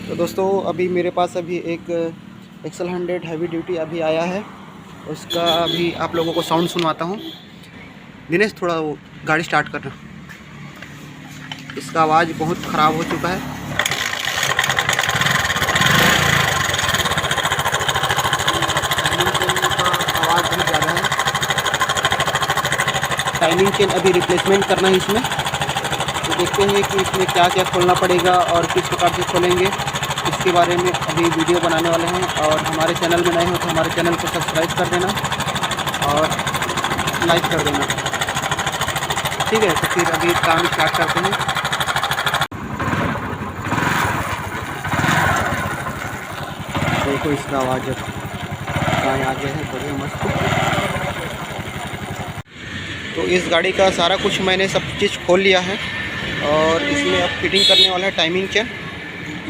तो दोस्तों अभी मेरे पास अभी एक एक्सल 100 हैवी ड्यूटी अभी आया है। उसका अभी आप लोगों को साउंड सुनवाता हूँ। दिनेश थोड़ा वो गाड़ी स्टार्ट करना। इसका आवाज़ बहुत ख़राब हो चुका है। आवाज़ बहुत ज़्यादा है। टाइमिंग चेन अभी रिप्लेसमेंट करना है इसमें। तो देखते हैं कि इसमें क्या क्या खोलना पड़ेगा और किस प्रकार से खोलेंगे, इसके बारे में अभी वीडियो बनाने वाले हैं। और हमारे चैनल में नए हो तो हमारे चैनल को सब्सक्राइब कर देना और लाइक कर देना, ठीक है। तो फिर अभी काम स्टार्ट करते हैं। देखो इसका आवाज़ कहाँ आ गया है, बढ़िया मस्त। तो इस गाड़ी का सारा कुछ मैंने सब चीज़ खोल लिया है और इसमें अब फिटिंग करने वाला है टाइमिंग चेन,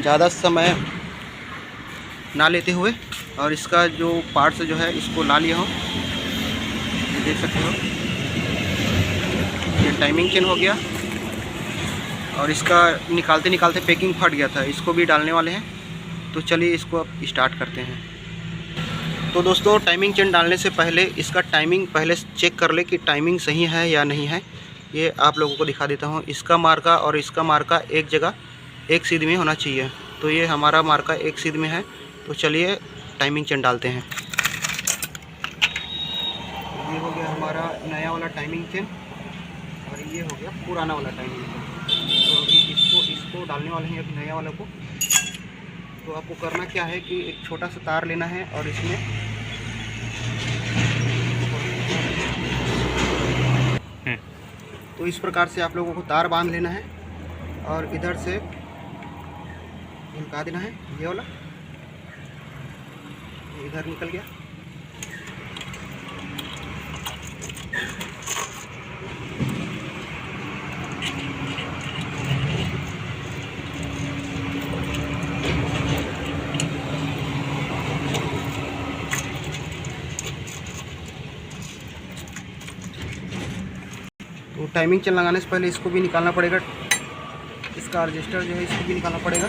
ज़्यादा समय ना लेते हुए। और इसका जो पार्ट्स जो है इसको ला लिया हूँ, देख सकते हो। ये टाइमिंग चेन हो गया और इसका निकालते निकालते पैकिंग फट गया था, इसको भी डालने वाले हैं। तो चलिए इसको अब स्टार्ट करते हैं। तो दोस्तों टाइमिंग चेन डालने से पहले इसका टाइमिंग पहले चेक कर ले कि टाइमिंग सही है या नहीं है। ये आप लोगों को दिखा देता हूँ। इसका मार्का और इसका मार्का एक जगह एक सीध में होना चाहिए। तो ये हमारा मार्का एक सीध में है। तो चलिए टाइमिंग चेन डालते हैं। ये हो गया हमारा नया वाला टाइमिंग चेन और ये हो गया पुराना वाला टाइमिंग चेन। तो अभी इसको डालने वाले हैं अभी नया वाले को। तो आपको करना क्या है कि एक छोटा सा तार लेना है और इसमें तो इस प्रकार से आप लोगों को तार बांध लेना है और इधर से झुलका देना है। ये वाला इधर निकल गया। तो टाइमिंग चेन लगाने से पहले इसको भी निकालना पड़ेगा। इसका रजिस्टर जो है इसको भी निकालना पड़ेगा।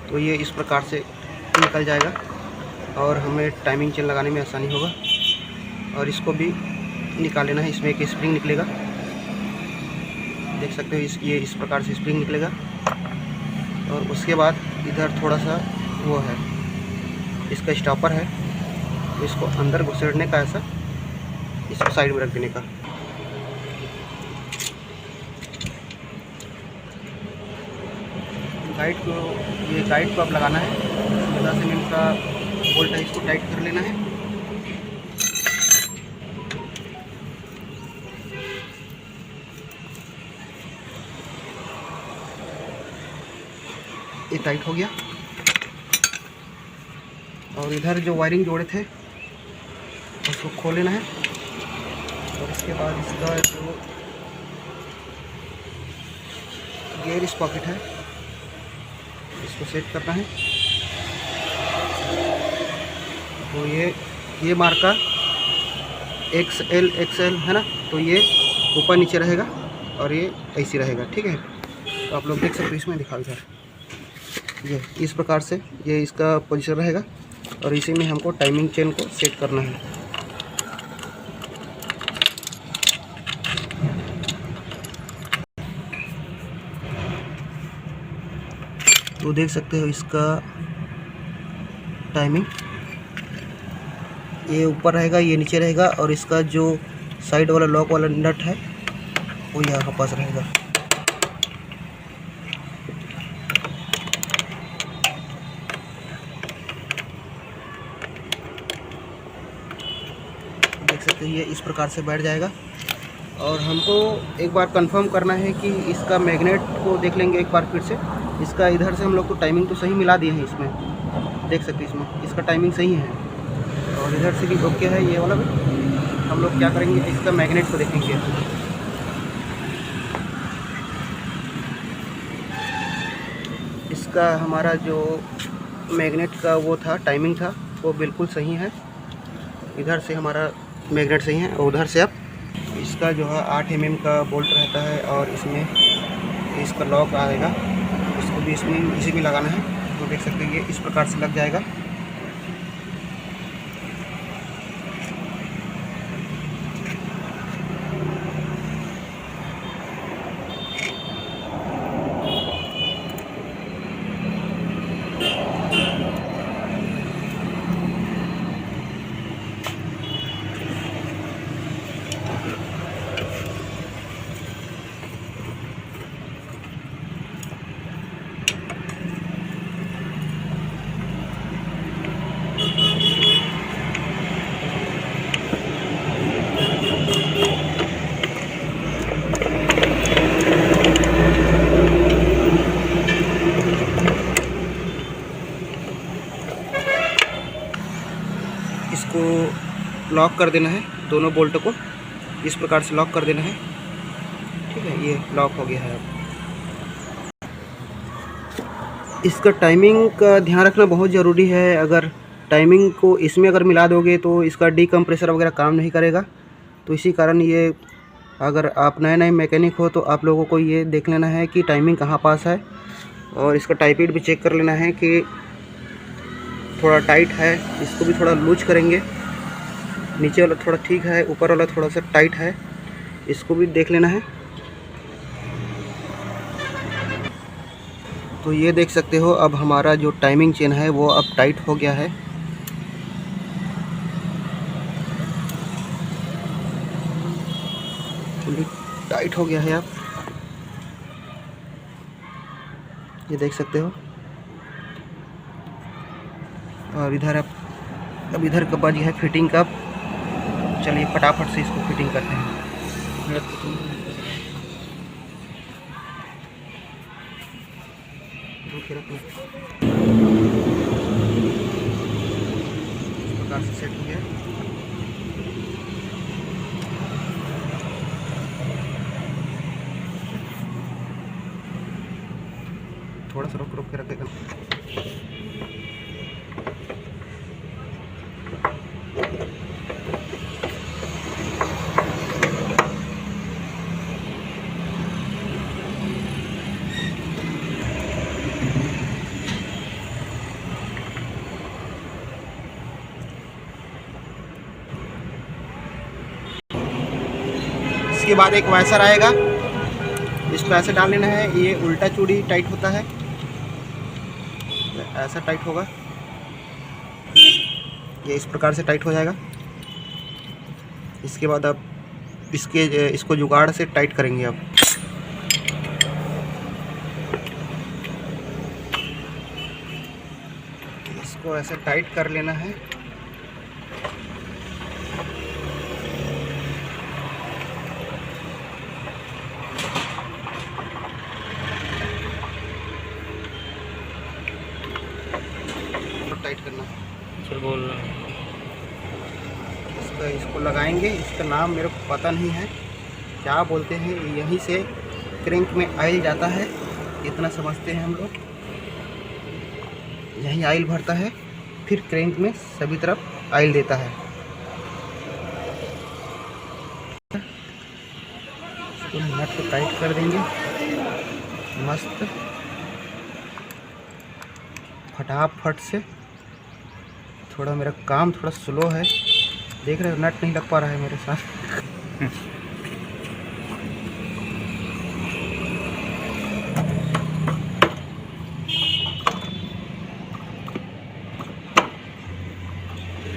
तो ये इस प्रकार से निकल जाएगा और हमें टाइमिंग चेन लगाने में आसानी होगा। और इसको भी निकाल लेना है। इसमें एक स्प्रिंग निकलेगा, देख सकते हो। ये इस प्रकार से स्प्रिंग निकलेगा और उसके बाद इधर थोड़ा सा वो है, इसका स्टॉपर है। तो इसको अंदर घुसेड़ने का, ऐसा इसको साइड में रख देने का। ये गाइड को अब लगाना है। 10 mm का बोल्ट है, इसको टाइट कर लेना है। ये टाइट हो गया और इधर जो वायरिंग जोड़े थे उसको खोल लेना है। और इसके बाद इसका जो गियर स्पॉकेट है इसको सेट करना है। तो ये मार्का XL है ना, तो ये ऊपर नीचे रहेगा और ये ऐसे रहेगा, ठीक है। तो आप लोग देख सकते हो, इसमें दिखा इधर ये इस प्रकार से ये इसका पोजीशन रहेगा और इसी में हमको टाइमिंग चेन को सेट करना है। तो देख सकते हो इसका टाइमिंग, ये ऊपर रहेगा, ये नीचे रहेगा। और इसका जो साइड वाला लॉक वाला नट है वो यहाँ पास रहेगा। देख सकते हैं ये इस प्रकार से बैठ जाएगा। और हमको एक बार कंफर्म करना है कि इसका मैग्नेट को देख लेंगे एक बार फिर से। इसका इधर से हम लोग तो टाइमिंग तो सही मिला दिए हैं इसमें, देख सकते हैं इसमें इसका टाइमिंग सही है, और इधर से भी ओके है ये वाला भी। हम लोग क्या करेंगे, इसका मैग्नेट को देखेंगे। इसका हमारा जो मैग्नेट का वो था, टाइमिंग था, वो बिल्कुल सही है। इधर से हमारा मैग्नेट सही है, और उधर से अब इसका जो है 8 mm का बोल्ट रहता है, और इसमें इसका लॉक आएगा, इसको भी इसमें इसी में लगाना है। तो देख सकते हैं ये इस प्रकार से लग जाएगा। इसको लॉक कर देना है, दोनों बोल्ट को इस प्रकार से लॉक कर देना है। ठीक है, ये लॉक हो गया है। अब इसका टाइमिंग का ध्यान रखना बहुत ज़रूरी है। अगर टाइमिंग को इसमें अगर मिला दोगे तो इसका डीकम्प्रेसर वगैरह काम नहीं करेगा। तो इसी कारण ये, अगर आप नए नए मैकेनिक हो तो आप लोगों को ये देख लेना है कि टाइमिंग कहाँ पास है, और इसका टाइपिट भी चेक कर लेना है कि थोड़ा टाइट है। इसको भी थोड़ा लूज करेंगे, नीचे वाला थोड़ा ठीक है, ऊपर वाला थोड़ा सा टाइट है, इसको भी देख लेना है। तो ये देख सकते हो अब हमारा जो टाइमिंग चेन है वो अब टाइट हो गया है। टाइट हो गया है, आप ये देख सकते हो। और इधर अब इधर का बज है फिटिंग का। चलिए फटाफट से इसको फिटिंग करते हैं। इस प्रकार से सेट हो गया। थोड़ा सा रोक के रखेगा। इसके बाद एक वाइसर आएगा, इसको ऐसे डाल लेना है। ये उल्टा चूड़ी टाइट होता है, ऐसा टाइट होगा, ये इस प्रकार से टाइट हो जाएगा। इसके बाद अब इसको जुगाड़ से टाइट करेंगे। अब इसको ऐसे टाइट कर लेना है। टाइट करना है, बोल इसको लगाएंगे। इसका नाम मेरे को पता नहीं है क्या बोलते हैं। यहीं से क्रैंक में ऑयल जाता है, इतना समझते हैं हम लोग। यहीं ऑयल भरता है, फिर क्रैंक में सभी तरफ ऑयल देता है। इसको नट को टाइट कर देंगे मस्त फटाफट से। थोड़ा मेरा काम थोड़ा स्लो है, देख रहे हो नट नहीं लग पा रहा है मेरे साथ।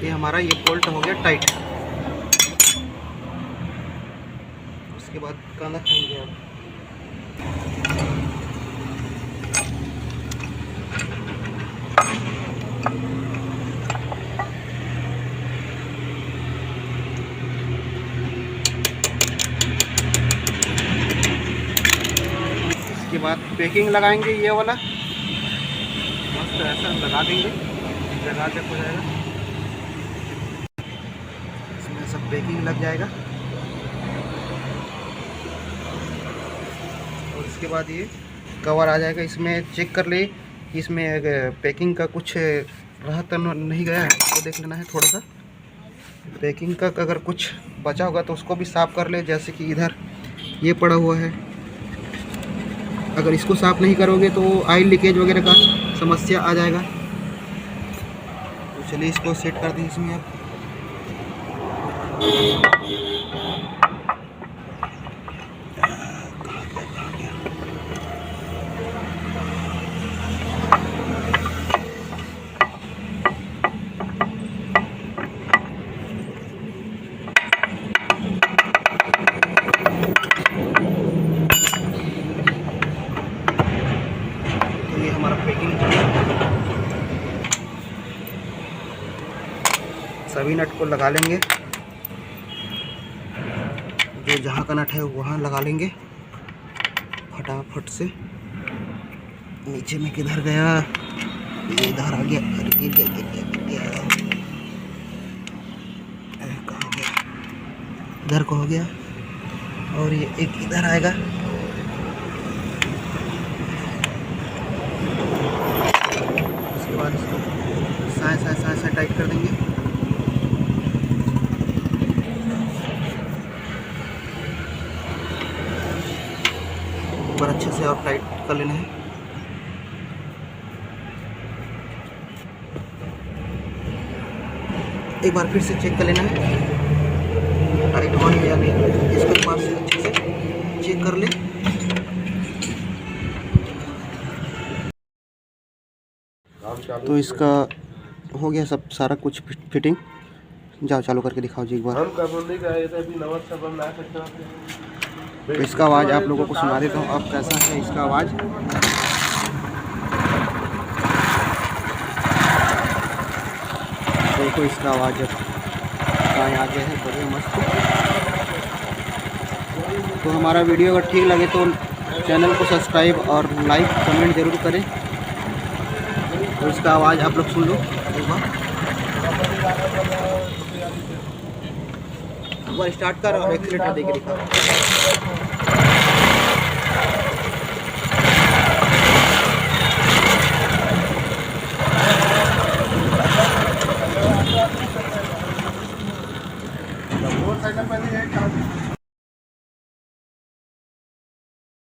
ये हमारा ये बोल्ट हो गया टाइट। उसके बाद कांदा खाएंगे आप। इसके बाद पैकिंग लगाएंगे, ये वाला मस्त ऐसा लगा देंगे, लगा के हो जाएगा। इसमें सब पैकिंग लग जाएगा। और इसके बाद ये कवर आ जाएगा। इसमें चेक कर ले कि इसमें पैकिंग का कुछ रहा तो नहीं गया है, तो देख लेना है थोड़ा सा। पैकिंग का अगर कुछ बचा होगा तो उसको भी साफ़ कर ले। जैसे कि इधर ये पड़ा हुआ है, अगर इसको साफ़ नहीं करोगे तो ऑयल लीकेज वगैरह का समस्या आ जाएगा। तो चलिए इसको सेट कर दें इसमें अब। हमारा पैकिंग सभी नट को लगा लेंगे। जो जहाँ का नट है वहाँ लगा लेंगे फटाफट से। नीचे में किधर गया, ये इधर आ गया, गिर गया गिर गया गिर गया, कहाँ गया, इधर को हो गया। और ये एक इधर आएगा। उसके बाद इसको साए टाइट कर देंगे। ऊपर अच्छे से आप टाइट कर लेना है। एक बार फिर से चेक कर लेना है टाइट हुआ है या नहीं। इसको एक बार से अच्छे से चेक कर ले। तो इसका हो गया सब सारा कुछ फिटिंग। जाओ चालू करके दिखाओ जी एक बार। तो इसका आवाज़ आप लोगों को सुना देता हूँ। अब कैसा है इसका आवाज़। देखो इसका आवाज़ जब गाय आ गया है बढ़िया मस्त। तो हमारा वीडियो अगर ठीक लगे तो चैनल को सब्सक्राइब और लाइक कमेंट ज़रूर करें। तो इसका आवाज़ आप लोग सुन लो एक बार स्टार्ट कर और एक्सीलेटर देके दिखा। मोटरसाइकिल